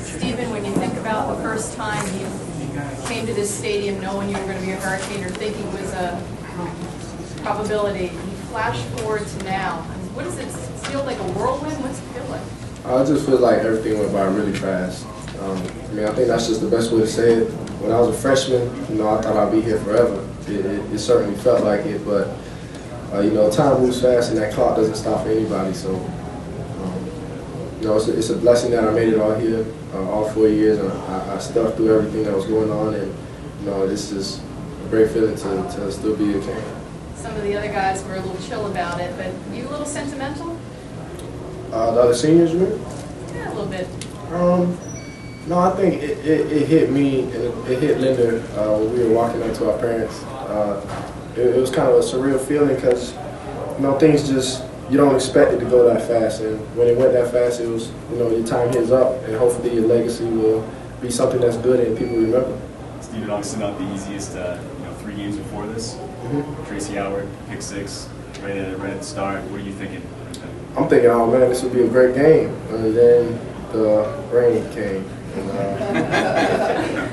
Stephen, when you think about the first time you came to this stadium knowing you were going to be a Hurricane or thinking it was a probability, you flash forward to now. What does it feel like, a whirlwind? What's it feel like? It just feels like everything went by really fast. I think that's just the best way to say it. When I was a freshman, I thought I'd be here forever. It certainly felt like it, but time moves fast and that clock doesn't stop for anybody. So, it's a blessing that I made it all here, all 4 years, and I stuck through everything that was going on, and it's just a great feeling to still be a King. Some of the other guys were a little chill about it, but you a little sentimental? The other seniors, you mean? Yeah, a little bit. No, I think it hit me and it hit Linda when we were walking up to our parents. It was kind of a surreal feeling because, things just, you don't expect it to go that fast. And when it went that fast, it was, your time here's up, and hopefully your legacy will be something that's good and people remember. Stephen, obviously not the easiest, 3 games before this. Tracy Howard, pick six, right at the start. What are you thinking? I'm thinking, oh man, this would be a great game. And then the rain came.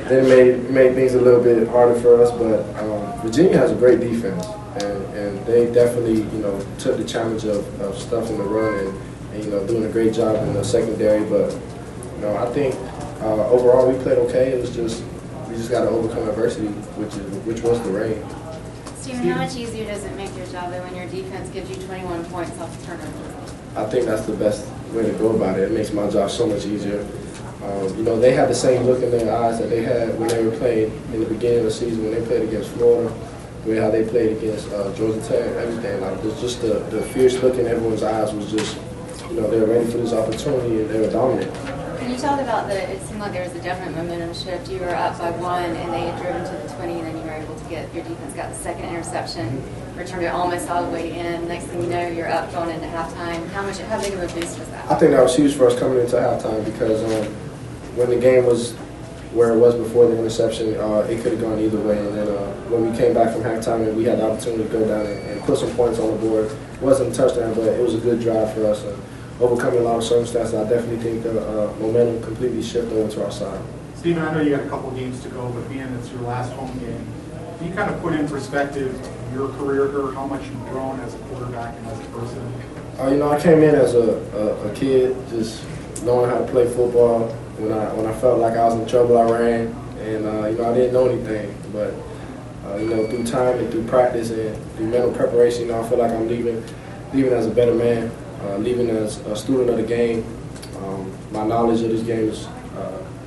Then it made things a little bit harder for us, but Virginia has a great defense, and they definitely took the challenge of stuffing the run and doing a great job in the secondary. But I think overall we played okay. It was just we just got to overcome adversity, which was the rain. Stephen, how much easier does it make your job when your defense gives you 21 points off the turnover? I think that's the best way to go about it. It makes my job so much easier. They had the same look in their eyes that they had when they were playing in the beginning of the season, when they played against Florida, how they played against Georgia Tech, everything. Just the fierce look in everyone's eyes was just, they were ready for this opportunity and they were dominant. Can you talk about it seemed like there was a definite momentum shift. You were up by 1 and they had driven to the 20, and then you were able to your defense got the second interception, returned it almost all the way in. Next thing you know, you're up going into halftime. How big of a boost was that? I think that was huge for us coming into halftime because when the game was where it was before the interception, it could have gone either way. And then when we came back from halftime and we had the opportunity to go down and put some points on the board, it wasn't a touchdown, but it was a good drive for us. Overcoming a lot of circumstances, I definitely think the momentum completely shifted over to our side. Stephen, I know you got a couple games to go, but being it's your last home game, can you kind of put in perspective your career here, how much you've grown as a quarterback and as a person? I came in as a kid, just knowing how to play football. When I felt like I was in trouble, I ran, and I didn't know anything. But through time and through practice and through mental preparation, I feel like I'm leaving as a better man, leaving as a student of the game. My knowledge of this game has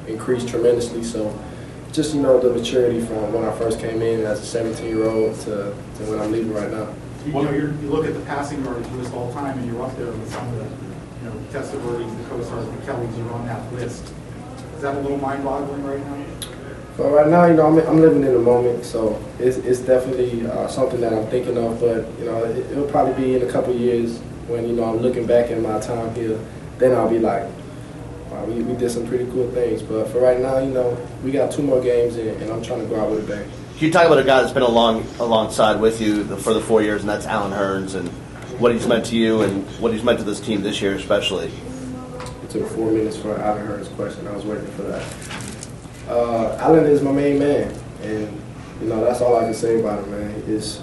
increased tremendously. So just the maturity from when I first came in as a 17-year-old to when I'm leaving right now. You look at the passing yardage list all time, and you're up there with some of the Testaverdes, the Kosars, the Kellys. You're on that list. Is that a little mind-boggling right now? So right now, I'm living in the moment, so it's definitely something that I'm thinking of. But it'll probably be in a couple of years when I'm looking back at my time here. Then I'll be like, wow, we did some pretty cool things. But for right now, we got 2 more games, and I'm trying to go out with a bang. Can you talk about a guy that's been alongside with you for the 4 years, and that's Alan Hearns, and what he's meant to you and what he's meant to this team this year especially? It took 4 minutes for Alan Hearns' question. I was waiting for that. Alan is my main man, and that's all I can say about him, man. It's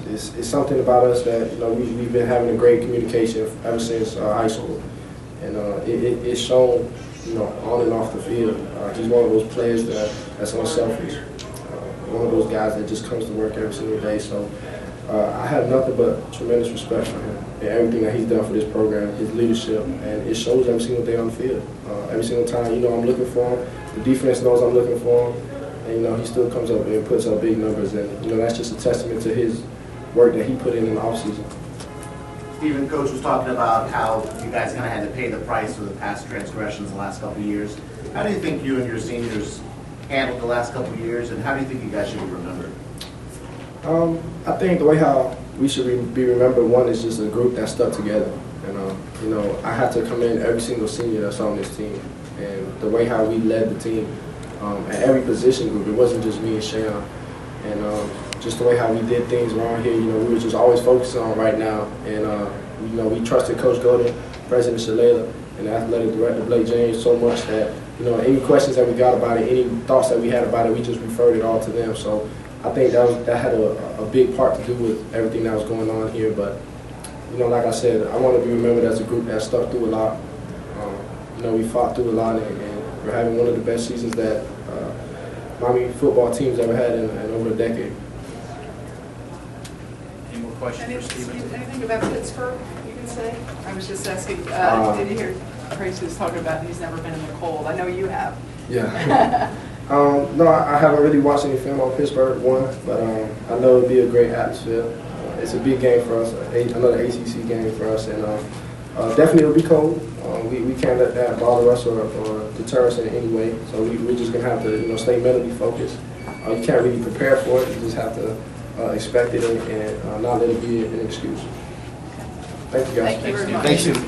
something about us that we've been having a great communication ever since high school, and it's shown on and off the field. He's one of those players that's unselfish. One of those guys that just comes to work every single day. So I have nothing but tremendous respect for him and everything that he's done for this program, his leadership, and it shows every single day on the field. Every single time, I'm looking for him. The defense knows I'm looking for him, and he still comes up and puts up big numbers, and that's just a testament to his work that he put in the offseason. Stephen, Coach was talking about how you guys kind of had to pay the price for the past transgressions the last couple of years. How do you think you and your seniors handled the last couple of years, and how do you think you guys should be remembered? I think the way how we should be remembered, one, is just a group that stuck together. And I had to come in every single senior that's on this team, and the way how we led the team at every position group. It wasn't just me and Shayon. And just the way how we did things around here. You know, we were just always focused on right now, and you know, we trusted Coach Golden, President Shalala, and the athletic director Blake James so much that, you know, any questions that we got about it, any thoughts that we had about it, we just referred it all to them. So I think that had a big part to do with everything that was going on here. But, you know, like I said, I want to be remembered as a group that stuck through a lot. You know, we fought through a lot, and we're having one of the best seasons that Miami football team's ever had in over a decade. Any more questions for Stephen? Anything about Pittsburgh you can say? I was just asking, did you hear Tracy was talking about he's never been in the cold? I know you have. Yeah. No, I haven't really watched any film on Pittsburgh, but I know it'll be a great atmosphere. It's a big game for us, another ACC game for us, and definitely it'll be cold. We can't let that bother us or deter us in any way. So we're just gonna have to, you know, stay mentally focused. You can't really prepare for it. You just have to expect it and not let it be an excuse. Thank you guys. Thank you very much. Thanks, Stephen.